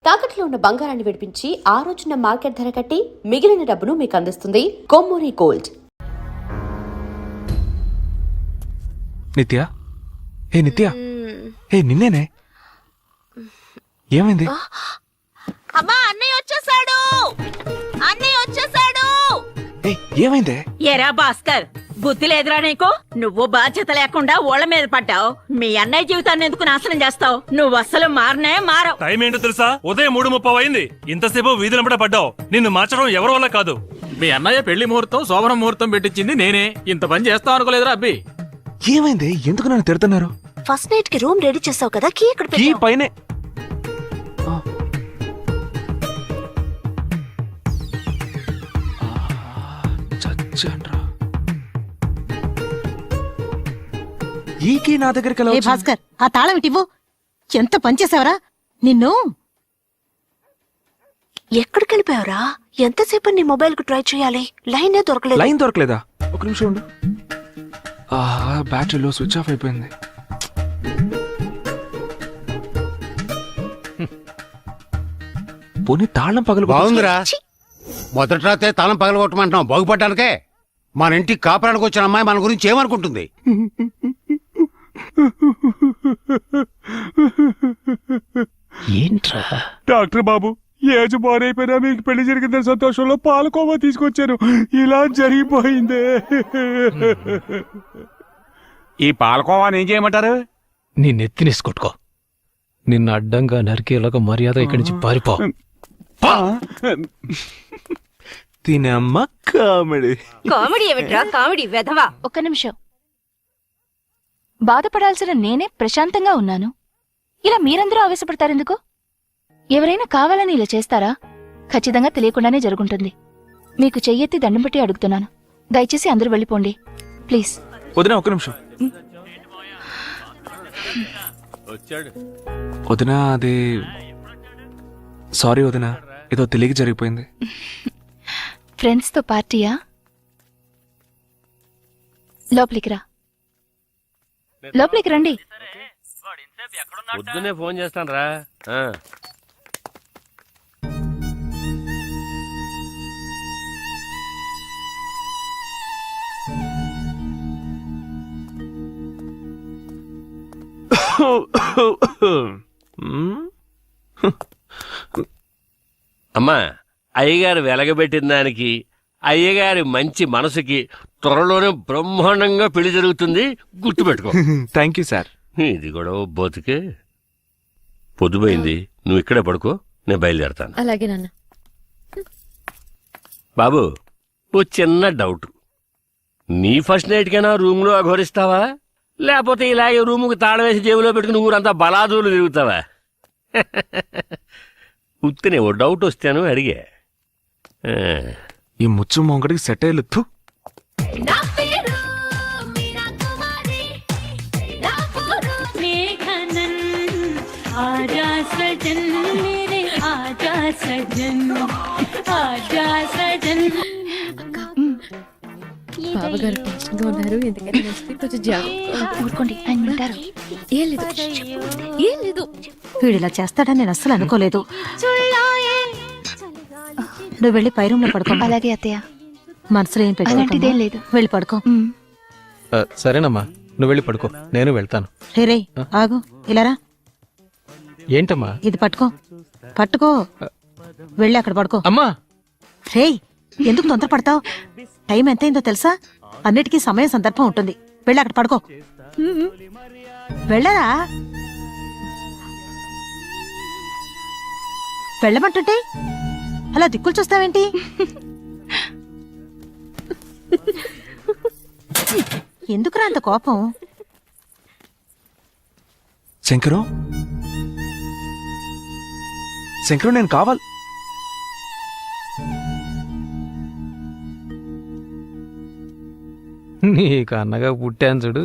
తాకట్లో ఉన్న బంగారాన్ని విడిపించి ఆ రోజున మార్కెట్ ధర కట్టి మిగిలిన డబ్బును మీకు అందిస్తుంది కొమ్మూరి గోల్డ్. నిత్య, ఏ నిత్య, ఏ నిన్నేనే, ఏమైంది? అమ్మా అన్నయ్య వచ్చేసాడు, అన్నయ్య వచ్చేసాడు. ఏమైందే? ఎరా భాస్కర్, బుద్ధి లేదురా నీకు? నువ్వు బాధ్యత లేకుండా ఓళ్ల మీద పడ్డావు. మీ అన్నయ్య జీవితాన్ని ఎందుకు నాశనం చేస్తావు? నువ్వు అస్సలు మారనే మారవు. టైం ఏంటో తెలుసా? ఉదయం 3:30 అయింది. ఇంతసేపు వీధులంపట పడ్డావు. నిన్ను మార్చడం ఎవరి వల్ల కాదు. మీ అన్నయ్య పెళ్లి ముహూర్తం శోభన ముహూర్తం పెట్టించింది నేనే. ఇంత పని చేస్తావు అనుకోలేదురా అబ్బి. ఏమైంది? ఎందుకు నన్ను తిడుతున్నారు? ఫస్ట్ నైట్ కి రూమ్ రెడీ చేసావు కదా, కీ ఎక్కడ కీ పైనే. ఈ కీ నా దగ్గరికి ఎలా వచ్చింది? భాస్కర్, ఆ తాళం ఇటివ్వు. ఎంత పనిచేసావరా నిన్ను. ఎక్కడికి వెళ్ళిపోయావురా? ఎంతసేపు నీ మొబైల్ కు ట్రై చేయాలి, లైనే దొరకలేదు. లైన్ దొరకలేదా? ఒక నిమిషం ఉండు. బ్యాటరీలో స్విచ్ ఆఫ్ అయిపోయింది. పోనీ తాళం పగలు బాగుందిరా. మొదటి రాతే తాళం పగలగొట్టమంటున్నాం బాగుపడ్డానికే. మన ఇంటికి కాపురానికి వచ్చిన అమ్మాయి మన గురించి ఏమనుకుంటుంది? ఏంట్రా డాక్టర్ బాబు, ఏజ్ బారైపోయినా మీకు పెళ్లి జరిగిందని సంతోషంలో పాలకోవా తీసుకొచ్చాను. ఇలా జరిగిపోయిందే. ఈ పాలకోవాని ఏం చేయమంటారు? నీ నెత్తినేసి కొట్టుకో. నిన్ను అడ్డంగా నరికేలాగా మర్యాద ఇక్కడి నుంచి పారిపో. తినమ్మ కామెడీ. కామెడీ ఏమిట్రా? కామెడీ వెధవా. ఒక్క నిమిషం. బాధపడాల్సిన నేనే ప్రశాంతంగా ఉన్నాను. ఇలా మీరందరూ ఆవేశపడతారెందుకు? ఎవరైనా కావాలని ఇలా చేస్తారా? ఖచ్చితంగా తెలియకుండానే జరుగుంటుంది. మీకు చెయ్యెత్తి దండం పెట్టి అడుగుతున్నాను, దయచేసి అందరూ వెళ్ళిపోండి ప్లీజ్. వదినా, ఒక్క నిమిషం. వదినా, అది సారీ వదినా, ఏదో తెలియక జరిగిపోయింది. ఫ్రెండ్స్ తో పార్టీయా? లోపలికి రా, లోపలికి రండి. పొద్దునే ఫోన్ చేస్తాను రా. అమ్మా, అయ్యగారు వెలగబెట్టిన దానికి, అయ్యగారి మంచి మనసుకి త్వరలోనే బ్రహ్మాండంగా పెళ్లి జరుగుతుంది, గుర్తుపెట్టుకో. Thank you sir. ఇది కూడా బోతుకే. పొద్దుపోయింది, నువ్వు ఇక్కడే పడుకో, నేను బయలుదేరతాను. అలాగే నాన్న. బాబు, ఓ చిన్న డౌట్. నీ ఫస్ట్ నైట్ కైనా రూమ్ లో అఘోరిస్తావా, లేకపోతే ఇలాగే రూముకి తాళం వేసి జేబులో పెట్టుకుని ఊరంతా బలాదూలు తిరుగుతావా? ఉత్తినే ఓ డౌట్ వస్తాను అడిగే. ఈ ముచ్చు మొంగడికి సెట్ అయ్యలేదు. బావగారు టెన్షన్గా ఉన్నారు, ఎందుకంటే కొంచెం జాగ్రత్త. ఊరుకోండి, ఆయన వింటారు. ఏం లేదు, ఏం లేదు. వీడిలా చేస్తాడని నేను అస్సలు అనుకోలేదు. నువ్వు వెళ్ళి పై రూమ్ లో పడుకో. అలాగే అత్తయ్య. మనసులో ఏం అలాంటిదేం లేదు. వెళ్ళి పడుకో. సరేనమ్మా, నువ్వు వెళ్ళి పడుకో, నేను వెళ్తాను. రే ఆగు, ఇలారా. ఏంటమ్మా? ఇది పట్టుకో, పట్టుకో. వెళ్ళి అక్కడ పడుకో. అమ్మా, రే ఎందుకు తొందర పడతావు? టైం ఎంతైందో తెలుసా? అన్నిటికీ సమయం సందర్భం ఉంటుంది. వెళ్ళి అక్కడ పడుకో. వెళ్ళరా, వెళ్ళమంటుంటే అలా దిక్కులు చూస్తావేంటి? ఎందుకురా అంత కోపం? శంకరు, శంకరు, నేను కావాలి. నీకు అన్నగా పుట్టాను చూడు.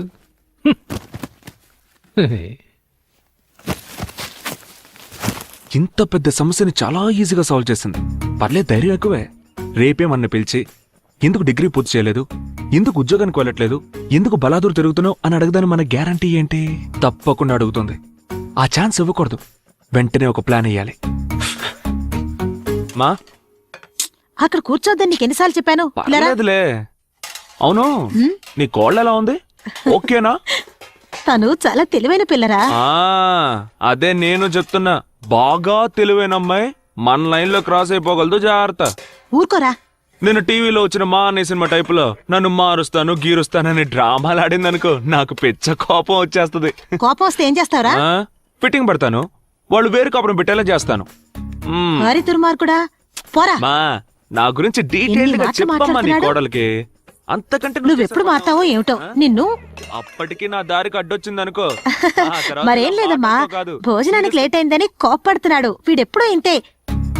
ఇంత పెద్ద సమస్యని చాలా ఈజీగా సాల్వ్ చేసింది. పర్లేదు, ధైర్యం ఎక్కువే. రేపే మన పిలిచి ఎందుకు డిగ్రీ పూర్తి చేయలేదు, ఎందుకు ఉద్యోగానికి వెళ్ళట్లేదు, ఎందుకు బలాదూరు తిరుగుతున్నావు అని అడగదని మన గ్యారంటీ ఏంటి? తప్పకుండా అడుగుతుంది. ఆ ఛాన్స్ ఇవ్వకూడదు. వెంటనే ఒక ప్లాన్ వేయాలి. మా అక్కడ కూర్చోద్దని నీకు ఎన్నిసార్లు చెప్పాను పిల్లరా పర్లేదులే. అవును నీ కోళ్ళ ఎలా ఉంది? ఓకేనా? తను చాలా తెలివైన పిల్లరా. ఆ అదే నేను చెప్తున్నా, బాగా తెలివైన అమ్మాయి మన లైన్ లో క్రాస్ అయిపోగలదు, జాగ్రత్త. ఊరుకోరా. నేను టీవీలో వచ్చిన మా అనే సినిమా టైపులో నన్ను మారుస్తాను గీరుస్తానని డ్రామాలు ఆడిందనుకో, నాకు పిచ్చ కోపం వచ్చేస్తుంది. కోపం వస్తే ఏం చేస్తావురా? ఫిట్టింగ్ పడతాను, వాళ్ళు వేరు కాపురం పెట్టేలా చేస్తాను. మరి దుర్మార్గుడా, పోరా. మా నా గురించి డీటెయిల్డ్ గా మాటలు చెప్పమ్మా నీ మాట్లాడుతున్నాడు? కోడలికి. అంతకంటే నువ్వెప్పుడు మారుతావో ఏమిటో నిన్ను. అప్పటికి నా దారికి అడ్డొచ్చిందనుకో. మరేం లేదమ్మా, భోజనానికి లేట్ అయిందని కోప్పడుతున్నాడు. వీడెప్పుడూ ఇంతే.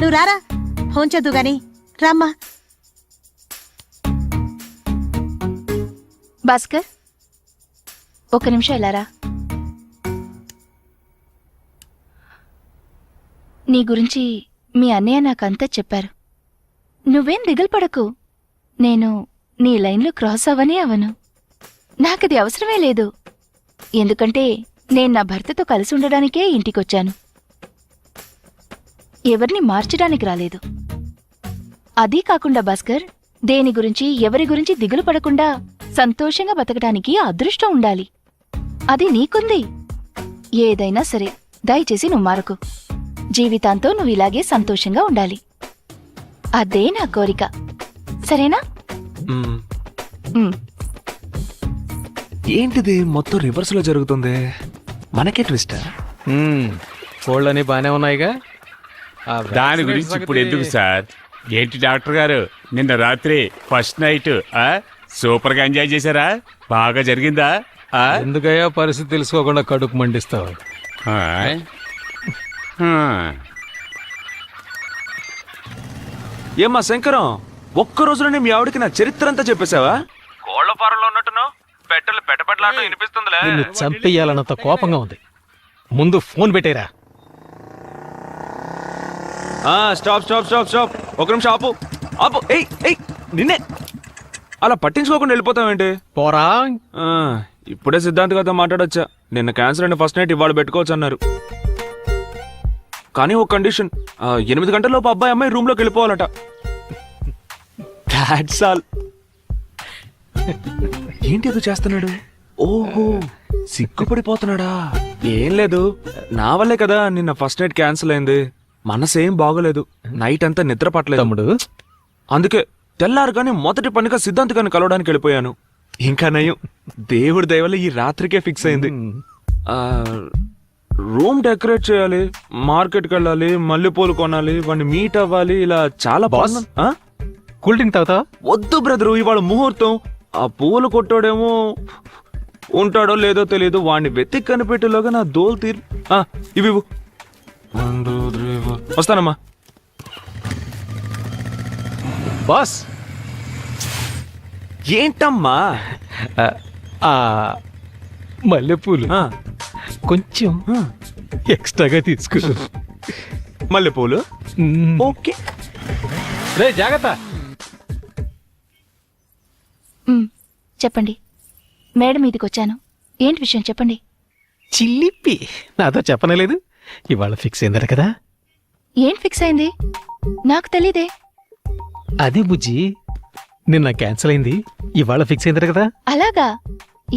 నువ్వు రారా, ఫోన్ చేద్దు గాని రామ్మా. భాస్కర్, ఒక్క నిమిషం ఇలారా. నీ గురించి మీ అన్నయ్య నాకంతా చెప్పారు. నువ్వేం దిగులు పడకు, నేను నీ లైన్లో క్రాస్ అవనే అవను. నాకది అవసరమే లేదు. ఎందుకంటే నేను నా భర్తతో కలిసి ఉండడానికే ఇంటికొచ్చాను, ఎవరిని మార్చడానికి రాలేదు. అదీ కాకుండా భాస్కర్, దేని గురించి ఎవరి గురించి దిగులు పడకుండా సంతోషంగా బతకడానికి అదృష్టం ఉండాలి. అది నీకుంది. ఏదైనా సరే దయచేసి నువ్వు మారకు. జీవితాంతో నువ్వు ఇలాగే సంతోషంగా ఉండాలి. అదే నా కోరిక, సరేనా? ఏంటిది మొత్తం రివర్స్ లో జరుగుతుంది? మనకే ట్విస్ట్. కోళ్ళని బానే ఉన్నాయిగా. దాని గురించి ఇప్పుడు ఎందుకు సార్? ఏంటి డాక్టర్ గారు, నిన్న రాత్రి ఫస్ట్ నైట్ సూపర్ గా ఎంజాయ్ చేశారా? బాగా జరిగిందా? ఎందుకయ్యా పరిస్థితి తెలుసుకోకుండా కడుపు మండిస్తావు? ఏమ్మా శంకరం, ఒక్క రోజులోనే మీ ఆవిడకి నా చరిత్ర అంతా చెప్పేశావా? కోళ్ల ఫారంలో ఉన్నట్టున్నావు, పెట్టలు పెట్టబెట్టలాట వినిపిస్తుందిలే. నిన్ను చంపేయాలన్నంత కోపంగా ఉంది. ముందు ఫోన్ పెట్టేరా. స్టాప్ స్టాప్ స్టాప్ స్టాప్, ఒక నిమిషం ఆపు ఆపు. ఏయ్ ఏయ్, నిన్నే అలా పట్టించుకోకుండా వెళ్ళిపోతావేంటి? పోరా. ఇప్పుడే సిద్ధాంత్ గారితో మాట్లాడొచ్చా. నిన్న క్యాన్సర్ అయిన ఫస్ట్ నైట్ ఇవాళ పెట్టుకోవచ్చు అన్నారు. కానీ ఒక కండిషన్, 8 గంటలలోపు అబ్బాయి అమ్మాయి రూమ్ లోకి వెళ్ళిపోవాలట. That's all. ఏంటి అది చేస్తున్నాడు? ఓహో, సిగ్గుపడిపోతున్నాడా? ఏం లేదు, నా వల్లే కదా నిన్న ఫస్ట్ నైట్ క్యాన్సిల్ అయింది. మనసేం బాగోలేదు, నైట్ అంతా నిద్ర పట్టలేదు తమ్ముడు. అందుకే తెల్లారు కానీ మొదటి పనిగా సిద్ధాంత్ గారిని కలవడానికి వెళ్ళిపోయాను. ఇంకా నయం, దేవుడి దయ వల్ల ఈ రాత్రికే ఫిక్స్ అయింది. రూమ్ డెకరేట్ చేయాలి, మార్కెట్కి వెళ్ళాలి, మల్లెపూలు కొనాలి, వాడిని మీట్ అవ్వాలి, ఇలా చాలా బాస్, కూల్ డ్రింక్ తాగుతావా? వద్దు బ్రదరు, ఇవాళ ముహూర్తం. ఆ పూలు కొట్టాడేమో ఉంటాడో లేదో తెలియదు, వాడిని వెతికి కనిపెట్టేలోగా నా దోలు తీరు. ఇవి వస్తానమ్మా. బాస్, ఏంటమ్మా? మల్లెపూలు కొంచెం ఎక్స్ట్రాగా తీసుకో. మల్లెపూలు ఓకే. రే జాగ్రత్త. చెప్పండి. మేడం మీదికి వచ్చాను. ఏంటి విషయం చెప్పండి. చిల్లిపి నాతో చెప్పనలేదు. ఇవాళ ఫిక్స్ అయిందట కదా? ఏం ఫిక్స్ అయింది? నాకు తెలీదే. అదే బుజ్జి, నిన్న క్యాన్సిల్ అయింది, ఇవాళ ఫిక్స్ అయిందట కదా? అలాగా?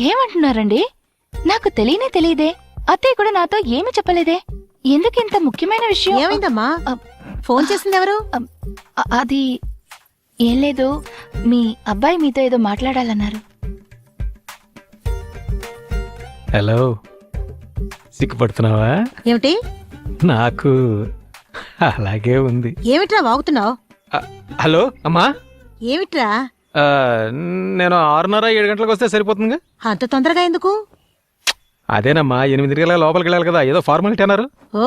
ఏమంటున్నారండి? నాకు తెలియనే తెలియదే. అత్తయ్య కూడా నాతో ఏమీ చెప్పలేదే. ఎందుకు ఇంత ముఖ్యమైన విషయం? ఏమైందమ్మా? ఫోన్ చేసింది ఎవరు? అది ఏం లేదు, మీ అబ్బాయి మీతో ఏదో మాట్లాడాలన్నారు. హలో, సిగ్గుపడుతున్నావా? ఏమిటి? నాకు అలాగే ఉంది. ఏమిట్రా వాగుతున్నావు? హలో అమ్మా. ఏమిట్రా? నేను 6:30 7 గంటలకు వస్తే సరిపోతుందిగా. అంత తొందరగా ఎందుకు? అదేనమ్మా, 8 గంటల లోపలికి వెళ్ళాలి కదా, ఏదో ఫార్మాలిటీ అన్నారు. ఓ,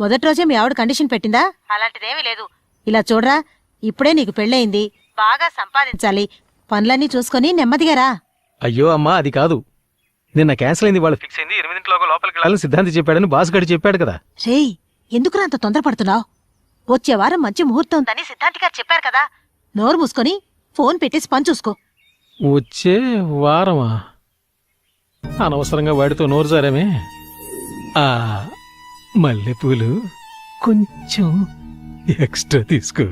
మొదటి రోజే మీ ఆవిడ కండిషన్ పెట్టిందా? అలాంటిదేమీ లేదు. ఇలా చూడరా, ఇప్పుడే నీకు పెళ్ళయింది, బాగా సంపాదించాలి, పనులన్నీ చూసుకొని నెమ్మదిగా రా. అయ్యో అమ్మా, అది కాదు. నిన్న క్యాన్సిల్ అయింది, వాళ్ళు ఫిక్స్ అయింది, 8 గంటలకు లోపలికి వెళ్ళాలని సిద్ధాంతి చెప్పాడని బాస్ గడి చెప్పాడు కదా. రేయ్, ఎందుకురా అంత తొందరపడుతున్నావు? వచ్చే వారం మంచి ముహూర్తం ఉందని సిద్ధాంతి గారు చెప్పారు కదా. నోరు మూసుకొని ఫోన్ పెట్టేసి పని చూసుకో. వచ్చే వారమా? అనవసరంగా వాడితో నోరు జారామే. మల్లెపూలు కొంచెం ఎక్స్ట్రా తీసుకో.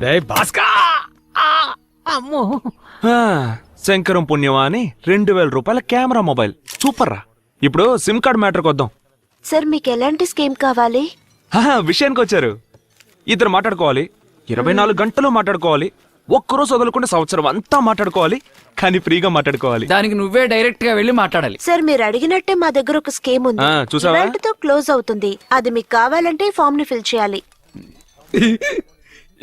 రేయ్ భాస్కర్! అమ్మో శంకరం పుణ్యమా అని 2000 రూపాయల కెమెరా మొబైల్ సూపర్ రా. ఇప్పుడు సిమ్ కార్డ్ మ్యాటర్కి వద్దాం. సార్ మీకు ఎలాంటి స్కీమ్ కావాలి? విషయానికి వచ్చారు. ఇద్దరు మాట్లాడుకోవాలి, 24 గంటలు మాట్లాడుకోవాలి, ఒక్కరోజు వదలకుండా సంవత్సరం అంతా మాట్లాడుకోవాలి, కానీ ఫ్రీగా మాట్లాడుకోవాలి. దానికి నువ్వే డైరెక్ట్ గా వెళ్ళి మాట్లాడాలి. సార్ మీరు అడిగినట్టే మా దగ్గర ఒక స్కీమ్ ఉంది. చూసావా? ఇవాల్టితో క్లోజ్ అవుతుంది. అది మీకు కావాలంటే ఫామ్ ని ఫిల్ చేయాలి.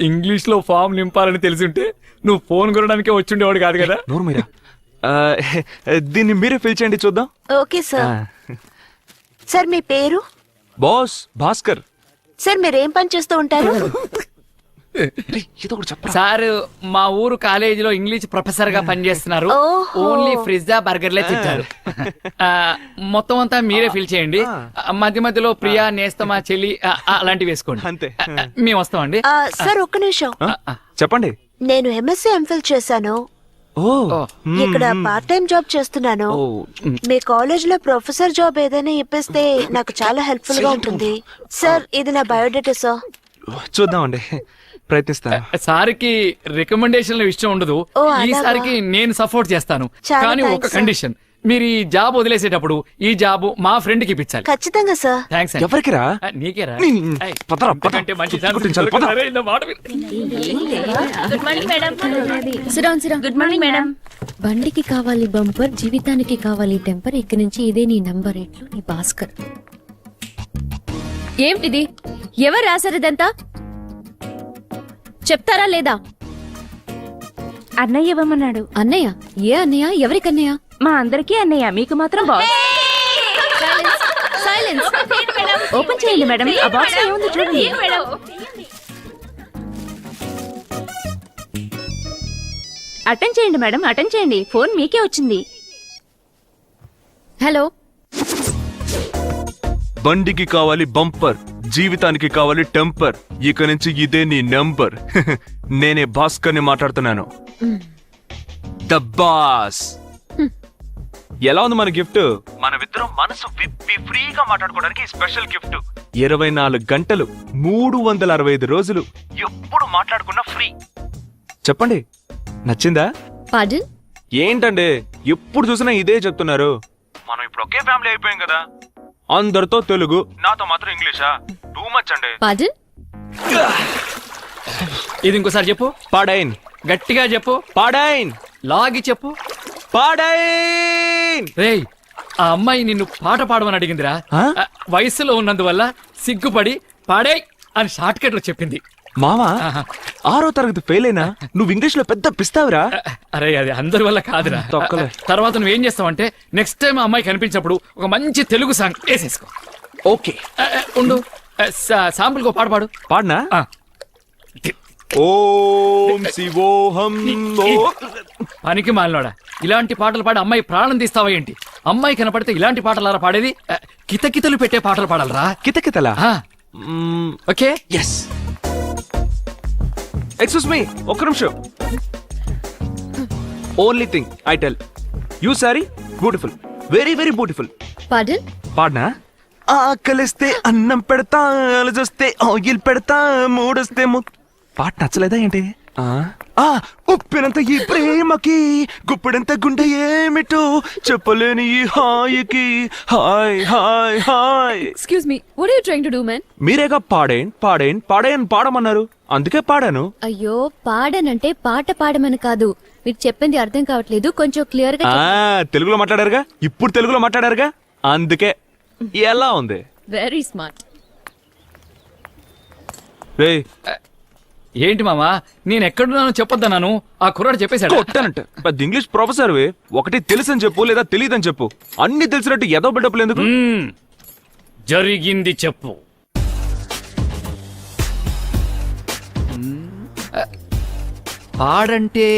ఇంగ్లీష్ లో ఫామ్ నింపాలని తెలిసింటే నువ్వు ఫోన్ కొనడానికే వచ్చిండేవాడు కాదు కదా. నోరు మీరా. దీన్ని మీరే ఫిల్ చేయండి చూద్దాం. Okay sir. సార్ మీ పేరు? బాస్ భాస్కర్. సార్ మీరేం పని చేస్తూ ఉంటారు? సార్ మా ఊరు కాలేజీలో ఇంగ్లీష్ ప్రొఫెసర్ గా పనిచేస్తున్నారు. ఓహో. ఓన్లీ ఫ్రిజ్జా బర్గర్లే తింటారు. మొత్తం అంతా మీరే ఫిల్ చేయండి. మధ్య మధ్యలో ప్రియా, నేస్తమా, చెల్లి అలాంటివి వేసుకోండి. అంతే. మేము వస్తామండి. సార్ ఒక్క నిమిషం. చెప్పండి. నేను ఎంఎస్సీ ఎంఫిల్ చేశాను. ఇక్కడ పార్ట్ టైం జాబ్ చేస్తున్నాను. మీ కాలేజ్ లో ప్రొఫెసర్ జాబ్ ఏదైనా ఇప్పిస్తే నాకు చాలా హెల్ప్ఫుల్ గా ఉంటుంది. సార్ ఇది నా బయోడేటా సార్. చూద్దామండి, ప్రయత్నిస్తా. సార్కి రికమెండేషన్ల ఇష్టం ఉండదు. ఈసారికి నేను సపోర్ట్ చేస్తాను. చాలా కానీ ఒక థాంక్స్, కండిషన్, మీరు ఈ జాబ్ వదిలేసేటప్పుడు ఈ జాబ్ మా ఫ్రెండ్ కి ఇప్పించాలి. ఖచ్చితంగా సార్. థ్యాంక్స్. ఎవరికి రా? నీకేరా? పదరా, పద. అంతకంటే మంచి ఛాన్స్ గుర్తించాలి, పద. అరే, నా మాట విను. Good morning madam. Good morning madam. బండికి కావాలి బంపర్, జీవితానికి కావాలి టెంపర్. ఇక్కడి నుంచి ఇదే నీ నంబర్. ఎట్లు నీ భాస్కర్. ఏమిటిది? ఎవరు రాశారు ఇదంతా? చెప్తారా లేదా? అన్నయ్య ఇవ్వమన్నాడు. అన్నయ్య? ఏ అన్నయ్య? ఎవరికన్నయ్య? మా అందరికీ అన్నయ్య, మీకు మాత్రం బాక్స్. సైలెన్స్. ఓపెన్ చేయండి మేడం. ఆ బాక్స్ ఏముంది చూడండి. అటెండ్ చేయండి మేడం, అటెండ్ చేయండి. ఫోన్ మీకే వచ్చింది. హలో. బండికి కావాలి బంపర్, జీవితానికి కావాలి టెంపర్. ఇక నుంచి ఇదే నీ నంబర్. నేనే భాస్కర్ ని మాట్లాడుతున్నాను. The boss. ఎలా ఉంది మన గిఫ్ట్? మనమిద్దరం మనసు విప్పి ఫ్రీగా మాట్లాడుకోవడానికి స్పెషల్ గిఫ్ట్. 24 గంటలు 365 రోజులు ఎప్పుడు మాట్లాడుకున్నా ఫ్రీ. చెప్పండి, నచ్చిందా? పార్డన్? ఏంటండి ఎప్పుడు చూసినా ఇదే చెప్తున్నారు? మనం ఇప్పుడు ఒకే ఫ్యామిలీ అయిపోయాం కదా. అందరితో తెలుగు, నాతో మాత్రం ఇంగ్లీషా? టూ మచ్ అండి. పార్డన్? ఇది ఇంకోసారి చెప్పు. పాడైన్. గట్టిగా చెప్పు. పాడైన్. లాగి చెప్పు. పాడైన్. రేయ్, ఆ అమ్మాయి నిన్ను పాట పాడమని అడిగిందిరా. వయసులో ఉన్నందువల్ల సిగ్గుపడి పాడే అని షార్ట్ కట్ లో చెప్పింది. మామా, 6వ తరగతి ఫెయిల్ అయినా నువ్వు ఇంగ్లీష్ లో పెద్ద పిస్తావురా. అరే అది అందరి వల్ల కాదురా. తొక్కలే. తర్వాత నువ్వేం చేస్తావంటే నెక్స్ట్ టైం ఆ అమ్మాయి కనిపించినప్పుడు ఒక మంచి తెలుగు సాంగ్ వేసేసుకో. ఓకే ఉండు, శాంపుల్ కో పాట పాడు. పాడనా? ఓం శివోహం. పనికి మాలినోడా, ఇలాంటి పాటలు పాడి అమ్మాయి ప్రాణం తీస్తావా ఏంటి? అమ్మాయి కనపడితే ఇలాంటి పాటలారా పాడేది? కితకితలు పెట్టే పాటలు పాడాలరా. కితకితలా? ఓకే. ఎస్. ఎక్స్క్యూజ్ మీ, ఒక్క నిమిషం. Only thing I tell you, sorry beautiful, very very beautiful. Pardon? పాడనా? ఆకలిస్తే అన్నం పెడతా, అలజొస్తే ఆయిల్ పెడతా, మూడొస్తే పాట నచ్చలేదా ఏంటి? ఉప్పినంత ఈ ప్రేమకి గుప్పిడంత గుండె ఏమిటో చెప్పలేని ఈ హాయికి. Hi hi hi. Excuse me, what are you trying to do man? మీరేగా పాడేన్ పాడేన్ పాడేన్ పాడమన్నారు, అందుకే పాడాను. అయ్యో, పాడనంటే పాట పాడమని కాదు. మీకు చెప్పింది అర్థం కావట్లేదు, కొంచెం క్లియర్ గా. తెలుగులో మాట్లాడారుగా, ఇప్పుడు తెలుగులో మాట్లాడారుగా, అందుకే. ఎలా ఉంది? Very smart. రేయ్, ఏంటి మామా, నేను ఎక్కడున్నానో చెప్పొద్దన్నాను, ఆ కుర్రాడు చెప్పేశాడు. కొట్టానంట. పెద్ద ఇంగ్లీష్ ప్రొఫెసర్ ఒకటి తెలుసని చెప్పు లేదా తెలియదని చెప్పు. అన్ని తెలిసినట్టు ఏదో బిడ్డప్పుడు ఎందుకు? జరిగింది చెప్పు. పాడంటే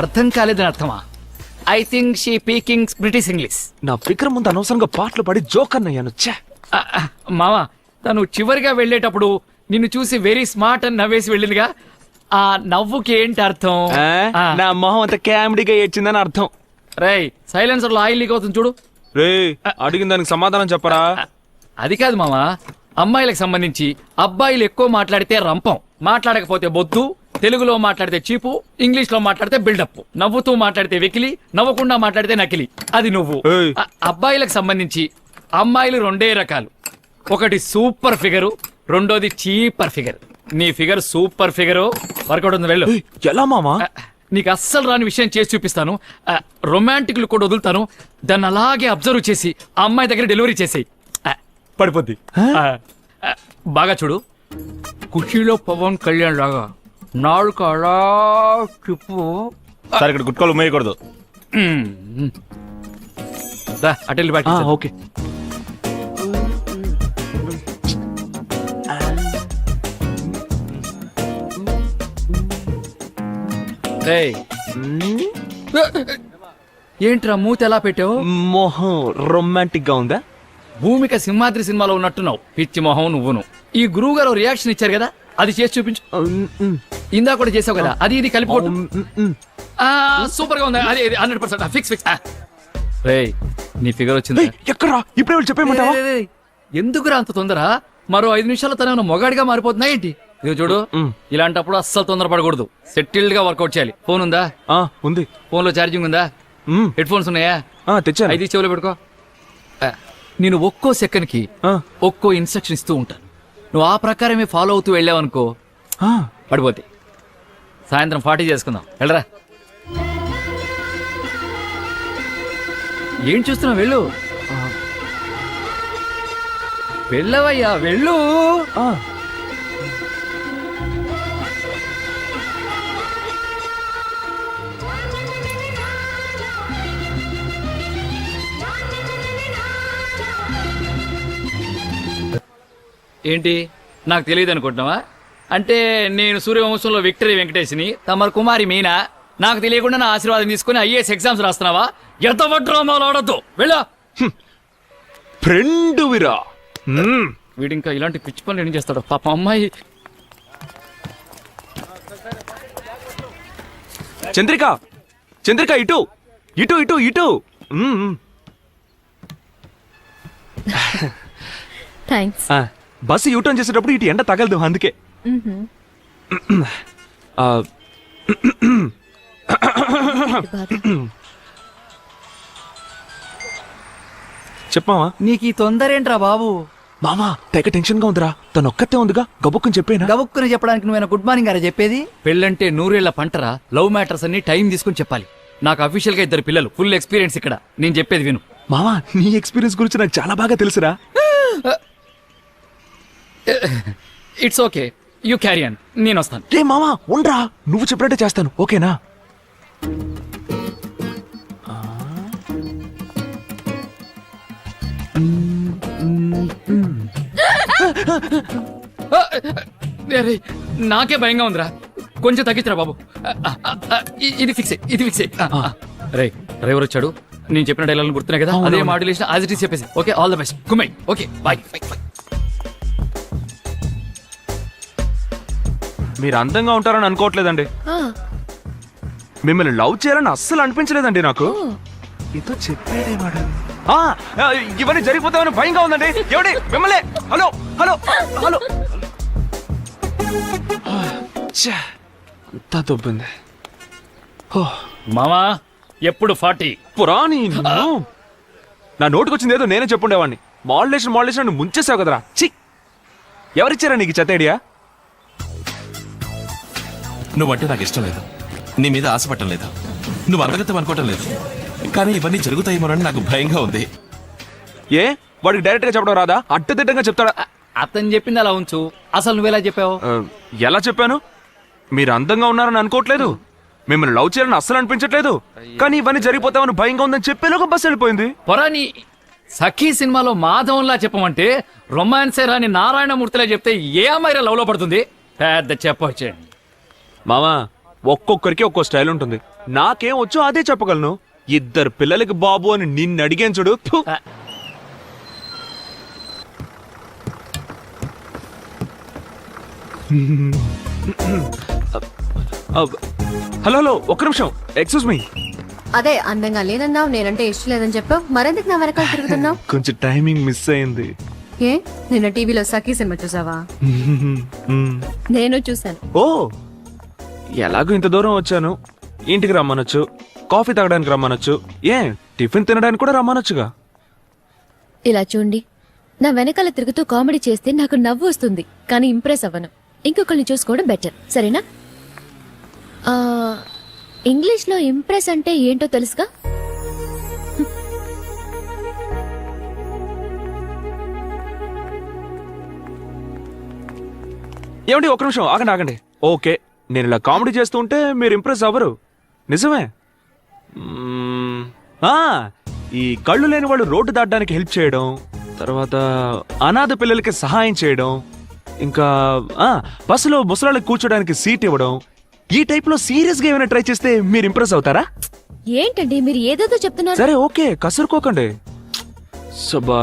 అర్థం కాలేదని అర్థమా? I think she speaking British English. నా ఫిక్ర ముందు అనవసరంగా పాటలు పాడి జోక్ అన్నయ్యాను. మామా, తను చివరిగా వెళ్ళేటప్పుడు నిన్ను చూసి వెరీ స్మార్ట్ అని నవ్వేసి వెళ్ళిందిగా, ఆ నవ్వుకి ఏంటి అర్థం? నా మొహం అంత కామెడీగా ఏడ్చిందని అర్థం. రేయ్, సైలెన్సర్ లో ఆయిల్ లీక్ అవుతుంది చూడు. రే, అడిగిన దానికి సమాధానం చెప్పరా? అది కాదు మామా, అమ్మాయిలకు సంబంధించి అబ్బాయిలు ఎక్కువ మాట్లాడితే రంపం, మాట్లాడకపోతే బొద్దు, తెలుగులో మాట్లాడితే చీపు, ఇంగ్లీష్ లో మాట్లాడితే బిల్డప్, నవ్వుతూ మాట్లాడితే వెకిలి, నవ్వకుండా మాట్లాడితే నకిలి. అది నువ్వు. ఏయ్. అబ్బాయిలకు సంబంధించి అమ్మాయిలు రెండే రకాలు, ఒకటి సూపర్ ఫిగరు, రెండోది చీపర్ ఫిగర్. నీ ఫిగర్ సూపర్ ఫిగరు, వర్కౌట్ ఉంది, వెళ్ళు. ఏయ్, ఎలా మామా? నీకు అస్సలు రాని విషయం చేసి చూపిస్తాను. రొమాంటిక్లు కూడా వదులుతాను, దాన్ని అలాగే అబ్జర్వ్ చేసి ఆ అమ్మాయి దగ్గర డెలివరీ చేసేయి, పడిపోద్ది. బాగా చూడు, ఖుషీలో పవన్ కళ్యాణ్ లాగా నాలుగు అలా చెప్పు. సార్ ఇక్కడ గుట్కాలు ఉమ్మేయకూడదు. అటెల్లి బాటి. ఓకే. ఏంట్రా మూత ఎలా పెట్టావు? మొహం రొమాంటిక్ గా ఉందా? భూమిక సింహాద్రి సినిమాలో ఉన్నట్టున్నావు, పిచ్చి మొహం నువ్వును. ఈ గురువు గారు రియాక్షన్ ఇచ్చారు కదా, అది చేసి చూపించు. ఇందా కూడా చేసావు కదా, అది ఇది కలిపి కొట్టు. సూపర్ గా ఉంది, అది 100% ఫిక్స్ ఫిక్స్. రేయ్, నీ ఫిగర్ వచ్చింది. ఎక్కడా? ఇప్పుడే చెప్పేయమంటావా? ఎందుకురా అంత తొందర? మరో 5 నిమిషాలు తన మొగాడిగా మారిపోతున్నా ఏంటి? ఇది చూడు, ఇలాంటప్పుడు అస్సలు తొందరపడకూడదు, సెటిల్డ్ గా వర్కౌట్ చేయాలి. ఫోన్ ఉందా? ఉంది. ఫోన్ లో ఛార్జింగ్ ఉందా? హెడ్ ఫోన్స్ ఉన్నాయా? తెచ్చాను. అయితే చెవులో పెట్టుకో. నేను ఒక్కో సెకండ్ కి ఒక్కో ఇన్స్ట్రక్షన్ ఇస్తూ ఉంటాను, నువ్వు ఆ ప్రకారమే ఫాలో అవుతూ వెళ్ళావనుకో పడిపోతే. సాయంత్రం 40 చేసుకుందాం, వెళ్ళరా. ఏం చూస్తున్నావు? వెళ్ళు, వెళ్ళవయ్యా, వెళ్ళు. ఏంటి, నాకు తెలియదు అనుకుంటున్నావా? అంటే నేను సూర్యవంశంలో విక్టరీ వెంకటేష్ని, తమరు కుమారి మీనా. నాకు తెలియకుండా నా ఆశీర్వాదం తీసుకుని ఐఏఎస్ ఎగ్జామ్స్ రాస్తున్నావా? ఎంత డ్రామాలు ఆడద్దు, వెళ్ళా. ఫ్రెండ్ విరా. వీడింకా ఇలాంటి పిచ్చి పనులు ఏం చేస్తాడు పాప. అమ్మాయి చంద్రిక, చంద్రిక, ఇటు ఇటు ఇటు ఇటు. థ్యాంక్స్. బస్సు యూటర్న్ చేసేటప్పుడు ఇటు ఎండ తగలదు, అందుకే. చెప్పావా? నీకు ఈ తొందర ఏంట్రా బాబు? మామా తెగ టెన్షన్ గా ఉందిరా. తను ఒక్కతే ఉందిగా, గబుక్కుని చెప్పేనా? గబుక్కుని చెప్పడానికి నువ్వు గుడ్ మార్నింగ్ గారా చెప్పేది? పెళ్ళంటే 100 ఏళ్ల పంటరా. లవ్ మ్యాటర్స్ అన్ని టైం తీసుకుని చెప్పాలి. నాకు అఫీషియల్ గా 2 పిల్లలు, ఫుల్ ఎక్స్పీరియన్స్ ఇక్కడ. నేను చెప్పేది విను. మామా, నీ ఎక్స్పీరియన్స్ గురించి నాకు చాలా బాగా తెలుసురా. It's okay, you carry on, నేను వస్తాను. రే మామా ఉండ్రా, నువ్వు చెప్పినట్టే చేస్తాను, ఓకేనా? నాకే భయంగా ఉందిరా, కొంచెం తగ్గించరా బాబు. ఇది ఫిక్స్, ఇది ఫిక్స్. రే, డ్రైవర్ వచ్చాడు. నేను చెప్పిన డైలాగ్ గుర్తున్నాయి కదా, అదే మాడ్యులేషన్ యాజ్ ఇట్ ఈస్ చెప్పేసి. ఓకే, ఆల్ ద బెస్ట్, గుమ్మై. Okay, bye. మీరు అందంగా ఉంటారని అనుకోవట్లేదండి, మిమ్మల్ని లవ్ చేయాలని అస్సలు అనిపించలేదండి నాకు. ఏదో చెప్పాడేవాడు. ఇవన్నీ జరిగిపోతామని భయంగా ఉందండి. ఎవడి మిమ్మల్ని? Hello hello hello. అంతా దొబ్బింది. మామా ఎప్పుడు 40 పురాణి. నా నోటికి వచ్చింది ఏదో నేనే చెప్పుండేవాడిని. మాడ్యులేషన్ మాడ్యులేషన్ అని ముంచేసావు కదరా. చి, ఎవరిచ్చారా నీకు చెత్త ఐడియా? నువ్వంటే నాకు ఇష్టం లేదు, నీ మీద ఆశపడటం లేదు, నువ్వు అందగతం అనుకోవటం లేదు, కానీ ఇవన్నీ జరుగుతాయేమోనని నాకు భయంగా ఉంది. ఏ, వాడికి డైరెక్ట్ గా చెప్పడం రాదా? అడ్డదిడ్డంగా చెప్తాడా? అతను చెప్పింది అలా ఉంచు, అసలు నువ్వెలా చెప్పావు? ఎలా చెప్పాను? మీరు అందంగా ఉన్నారని అనుకోవట్లేదు, మిమ్మల్ని లవ్ చేయాలని అస్సలు అనిపించట్లేదు, కానీ ఇవన్నీ జరిగిపోతామని భయంగా ఉందని చెప్పేలోగా బస్సు వెళ్ళిపోయింది. పొరాని సఖీ సినిమాలో మాధవంలా చెప్పమంటే రొమాన్సే రాని నారాయణమూర్తిలా చెప్తే ఏ అమ్మాయి లవ్ లో పడుతుంది? పెద్ద చెప్పొచ్చేయండి. మామా, ఒక్కొక్కరికి ఒక్కో స్టైల్ ఉంటుంది. నాకేం వచ్చో అదే చెప్పగలను. 2 పిల్లలకి బాబు అని నిన్ను అడిగాను చూడు. హలో హలో, ఒక్క నిమిషం, ఎక్స్క్యూజ్ మీ. అదే అందంగా లేదన్నావు, నేనంటే ఇష్టం లేదని చెప్పావు, మరెందుకు నా వెనకాల తిరుగుతున్నావు? కొంచెం టైమింగ్ మిస్ అయింది. ఏ నిన్న టీవీలో సఖీ సినిమా చూసావా? నేను చూసాను. ఓ ఎలాగో ఇంత దూరం వచ్చాను, ఇంటికి రమ్మనొచ్చు, కాఫీ తాగడానికి రమ్మనొచ్చు, టిఫిన్ తినడానికి కూడా రమ్మనొచ్చుగా. ఇలా చూడండి, నా వెనకాల తిరుగుతూ కామెడీ చేస్తే నాకు నవ్వు వస్తుంది, కానీ ఇంప్రెస్ అవ్వను. ఇంకొకరిని చూసుకోవడం బెటర్, సరేనా? ఇంగ్లీష్లో ఇంప్రెస్ అంటే ఏంటో తెలుసుగా? ఏమండి ఒక్క నిమిషం ఆగండి ఆగండి. ఓకే, నేను ఇలా కామెడీ చేస్తూ ఉంటే మీరు ఇంప్రెస్ అవ్వరు, నిజమే. ఈ కళ్ళు లేని వాళ్ళు రోడ్డు దాటడానికి హెల్ప్ చేయడం, తర్వాత అనాథ పిల్లలకి సహాయం చేయడం, ఇంకా బస్సులో ముసలాళ్ళకి కూర్చోడానికి సీట్ ఇవ్వడం, ఈ టైప్ లో సీరియస్ గా ఏమైనా ట్రై చేస్తే మీరు ఇంప్రెస్ అవుతారా? ఏంటండి మీరు ఏదేదో చెప్తున్నారు. సరే ఓకే, కసురుకోకండి. సబా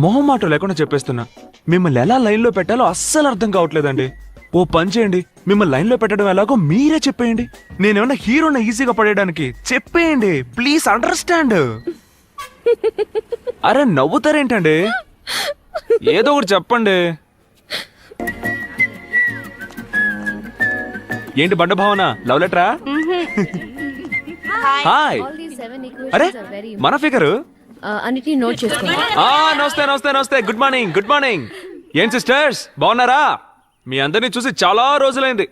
మొహం మాట లేకుండా చెప్పేస్తున్నా, మిమ్మల్ని ఎలా లైన్ లో పెట్టాలో అస్సలు అర్థం కావట్లేదండి. ఓ పని చేయండి, మిమ్మల్ని లైన్ లో పెట్టడం ఎలాగో మీరే చెప్పేయండి. నేనేమన్నా హీరోని ఈజీగా పడేయడానికి? చెప్పేయండి ప్లీజ్, అండర్స్టాండ్. అరే నవ్వుతారేంటండి, ఏదో ఒకటి చెప్పండి. ఏంటి బండ భావన, లవ్ లెటరా? హాయ్. అరే మన ఫిగరు అన్నిటినీ నోట్ చేసుకోండి. నమస్తే నమస్తే నమస్తే, గుడ్ మార్నింగ్ గుడ్ మార్నింగ్. ఏం సిస్టర్స్ బాగున్నారా? మీ అందరినీ చూసి చాలా రోజులైంది.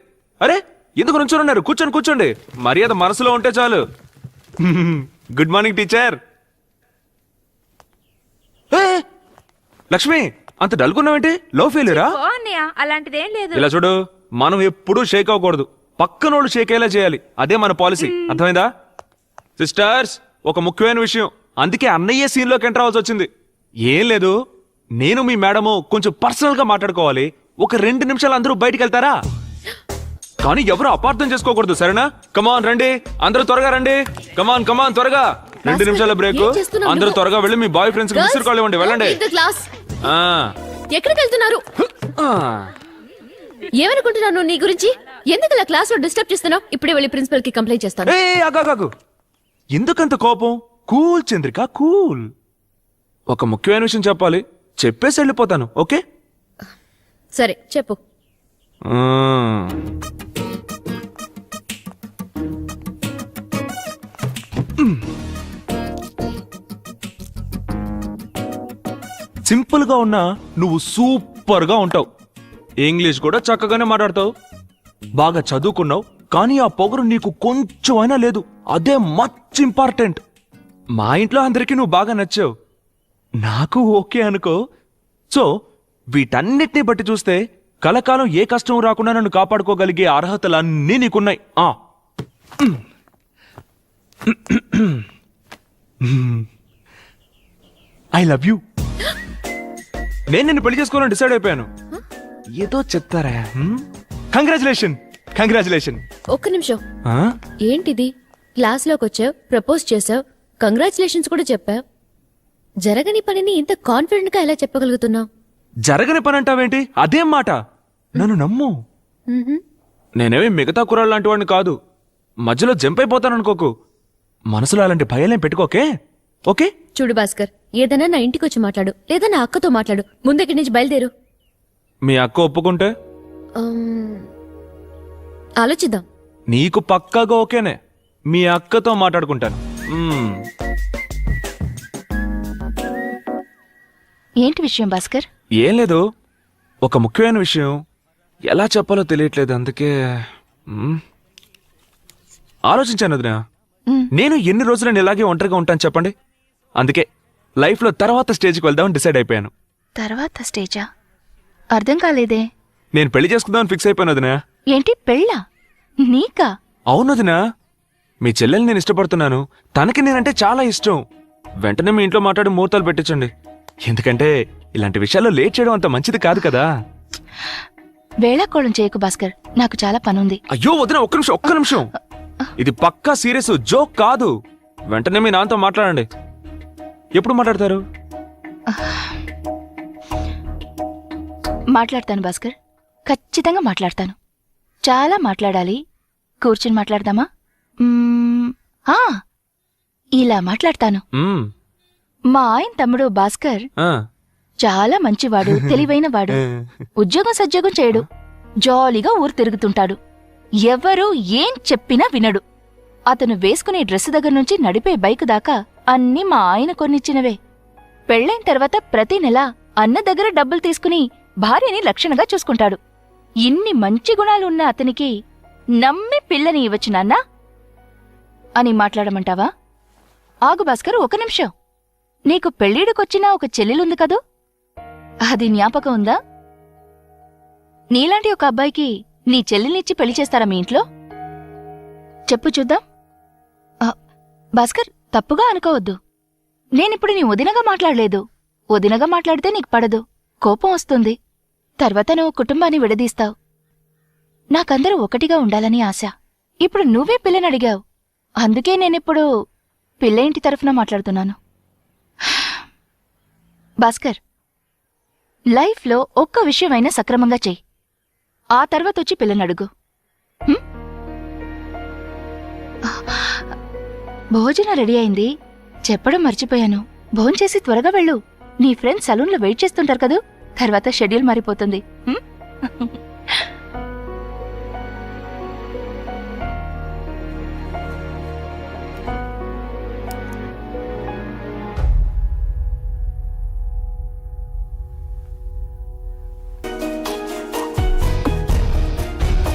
అరే ఎందుకు నుంచొని ఉన్నారు? కూర్చోండి కూర్చోండి, మర్యాద మనసులో ఉంటే చాలు. Good morning teacher. లక్ష్మి అంత డల్గున్నావేంటి? లవ్ ఫెయిల్యూరా? అలాంటిదేం లేదు. ఇలా చూడు, మనం ఎప్పుడూ షేక్ అవ్వకూడదు, పక్కనోళ్ళు షేక్ అయ్యేలా చేయాలి, అదే మన పాలసీ, అర్థమైందా? సిస్టర్స్ ఒక ముఖ్యమైన విషయం, అందుకే అన్నయ్య సీన్ లోకి ఎంటర్ అవ్వాల్సి వచ్చింది. ఏం లేదు, నేను మీ మేడము కొంచెం పర్సనల్ గా మాట్లాడుకోవాలి. ఒక 2 నిమిషాలు అందరూ బయటికి వెళ్తారా? కానీ ఎవరు అపార్థం చేసుకోకూడదు, సరేనా? కమాన్ రండి, అందరూ త్వరగా రండి. కమాన్ కమాన్ త్వరగా, 2 నిమిషాల బ్రేక్. అందరూ త్వరగా వెళ్ళి మీ బాయ్ ఫ్రెండ్స్ కి మిస్టర్ కాల్ ఇవ్వండి, వెళ్ళండి. ఎక్కడికి వెళ్తున్నారు? ఏమనుకుంటున్నాను నీ గురించి? ఎందుకు ఇలా క్లాస్ లో డిస్టర్బ్ చేస్తున్నావు? ఇప్పుడే వెళ్ళి ప్రిన్సిపల్ కి కంప్లైంట్ చేస్తాను. ఆగాగు, ఎందుకంత కోపం? Cool Chandrika cool. ఒక ముఖ్యమైన విషయం చెప్పాలి, చెప్పేసి వెళ్ళిపోతాను, ఓకే? సరే చెప్పు. సింపుల్ గా ఉన్నా నువ్వు సూపర్ గా ఉంటావు. ఇంగ్లీష్ కూడా చక్కగానే మాట్లాడతావు, బాగా చదువుకున్నావు. కానీ ఆ పొగరు నీకు కొంచెం అయినా లేదు, అదే మచ్ ఇంపార్టెంట్. మా ఇంట్లో అందరికీ నువ్వు బాగా నచ్చావు, నాకు ఓకే అనుకో. సో వీటన్నిటిని బట్టి చూస్తే కలకాలం ఏ కష్టం రాకుండా నన్ను కాపాడుకోగలిగే అర్హతలన్నీ నీకున్నాయి. I love you. నేను నిన్ను పెళ్లి చేసుకోవాలని డిసైడ్ అయిపోయాను. ఏదో చెప్తారా? Congratulation congratulation. ఒక్క నిమిషం, ఏంటిది? క్లాస్ లోకి వచ్చావు, ప్రపోజ్ చేసావు, కంగ్రాచులేషన్స్ కూడా చెప్పావు. జరగని పనిని ఇంత కాన్ఫిడెంట్ గా ఎలా చెప్పగలుగుతున్నావు? జరగని పని అంటావేంటి? అదేం మాట, నన్ను నమ్ము. నేనేమి మిగతా కుర్రాళ్ళు లాంటి వాడిని కాదు, మధ్యలో జంప్ అయిపోతాననుకోకు. మనసులో అలాంటి భయాలేం పెట్టుకోకే, ఓకే? చూడు భాస్కర్, ఏదైనా నా ఇంటికి వచ్చి మాట్లాడు, లేదా నా అక్కతో మాట్లాడు. ముందక్కడి నుంచి బయలుదేరు. మీ అక్క ఒప్పుకుంటే ఆలోచిద్దాం. నీకు పక్కాగా ఓకేనే, మీ అక్కతో మాట్లాడుకుంటాను. ఏంటి విషయం భాస్కర్? ఏం లేదు, ఒక ముఖ్యమైన విషయం, ఎలా చెప్పాలో తెలియట్లేదు, అందుకే ఆలోచించాను వదినా. నేను ఎన్ని రోజులు నేను ఇలాగే ఒంటరిగా ఉంటాను చెప్పండి? అందుకే లైఫ్లో తర్వాత స్టేజ్కి వెళ్దామని డిసైడ్ అయిపోయాను. తర్వాత స్టేజా? అర్థం కాలేదే. నేను పెళ్లి చేసుకుందామని ఫిక్స్ అయిపోయాను వదినా. ఏంటి పెళ్ళా? నీకా? అవును వదినా, మీ చెల్లెల్ని నేను ఇష్టపడుతున్నాను, తనకి నేనంటే చాలా ఇష్టం. వెంటనే మీ ఇంట్లో మాట్లాడి ముహూర్తాలు పెట్టించండి, ఎందుకంటే ఇలాంటి విషయాల్లో లేట్ చేయడం అంత మంచిది కాదు కదా. వేళాకోళం చేయకు భాస్కర్, నాకు చాలా పనుంది. అయ్యో వదినా, ఒక్క నిమిషం, ఇది పక్కా సీరియస్, జోక్ కాదు. వెంటనే మీ నాన్నతో మాట్లాడండి. ఎప్పుడు మాట్లాడతారు? మాట్లాడతాను భాస్కర్, ఖచ్చితంగా మాట్లాడతాను. చాలా మాట్లాడాలి, కూర్చుని మాట్లాడదామా? ఇలా మాట్లాడతాను. మా ఆయన తమ్ముడు భాస్కర్ చాలా మంచివాడు, తెలివైనవాడు. ఉద్యోగం సద్యోగం చేయడు, జాలీగా ఊరు తిరుగుతుంటాడు. ఎవరు ఏం చెప్పినా వినడు. అతను వేసుకునే డ్రెస్ దగ్గర నుంచి నడిపే బైక్ దాకా అన్నీ మా ఆయన కొనిచ్చినవే. పెళ్ళైన తర్వాత ప్రతి నెల అన్న దగ్గర డబ్బులు తీసుకుని భార్యని లక్షణంగా చూసుకుంటాడు. ఇన్ని మంచి గుణాలున్న అతనికి నమ్మి పిల్లని ఇవ్వచ్చు నాన్నా అని మాట్లాడమంటావా? ఆగు భాస్కర్, ఒక నిమిషం. నీకు పెళ్ళిడికొచ్చిన ఒక చెల్లెలుంది కదూ, అది జ్ఞాపకం ఉందా? నీలాంటి ఒక అబ్బాయికి నీ చెల్లెల్నిచ్చి పెళ్లి చేస్తారా మీ ఇంట్లో? చెప్పు చూద్దాం. భాస్కర్, తప్పుగా అనుకోవద్దు. నేనిప్పుడు నీ వదినగా మాట్లాడలేదు. వదినగా మాట్లాడితే నీకు పడదు, కోపం వస్తుంది. తర్వాత నువ్వు కుటుంబాన్ని విడదీస్తావు. నాకందరూ ఒకటిగా ఉండాలని ఆశ. ఇప్పుడు నువ్వే పిల్లనడిగావు, అందుకే నేనిప్పుడు పిల్ల ఇంటి తరఫున మాట్లాడుతున్నాను. భాస్కర్, లైఫ్లో ఒక్క విషయమైనా సక్రమంగా చెయ్యి, ఆ తర్వాత వచ్చి పిల్లనడుగు. భోజనం రెడీ అయింది, చెప్పడం మర్చిపోయాను. భోంచేసి త్వరగా వెళ్ళు. నీ ఫ్రెండ్స్ సలూన్లో వెయిట్ చేస్తుంటారు కదూ, తర్వాత షెడ్యూల్ మారిపోతుంది.